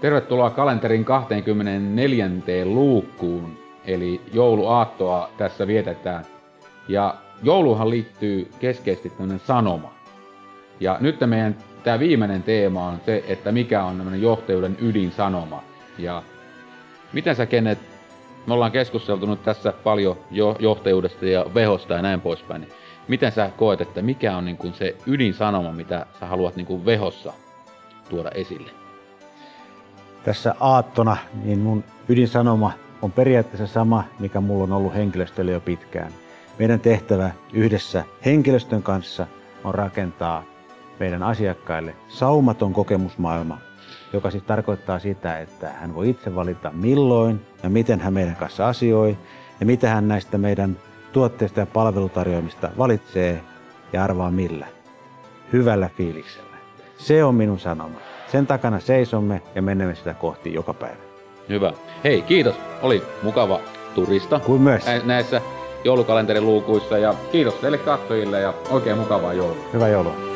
Tervetuloa kalenterin 24. luukkuun, eli jouluaattoa tässä vietetään. Ja jouluhan liittyy keskeisesti tämmöinen sanoma. Ja nyt meidän tämä viimeinen teema on se, että mikä on tämmöinen johtajuuden ydinsanoma. Ja miten sä Kenneth, me ollaan keskusteltu nyt tässä paljon johtajuudesta ja vehosta ja näin poispäin. Niin miten sä koet, että mikä on niin kuin se ydinsanoma, mitä sä haluat niin kuin vehossa tuoda esille? Tässä aattona niin mun ydinsanoma on periaatteessa sama, mikä mulla on ollut henkilöstölle jo pitkään. Meidän tehtävä yhdessä henkilöstön kanssa on rakentaa meidän asiakkaille saumaton kokemusmaailma, joka siis tarkoittaa sitä, että hän voi itse valita milloin ja miten hän meidän kanssa asioi ja mitä hän näistä meidän tuotteista ja palvelutarjoamista valitsee ja arvaa millä. Hyvällä fiiliksellä. Se on minun sanoma. Sen takana seisomme ja menemme sitä kohti joka päivä. Hyvä. Hei, kiitos. Oli mukava turista. Kuin myös. Näissä joulukalenterin luukuissa ja kiitos teille katsojille ja oikein mukavaa joulua. Hyvää joulua.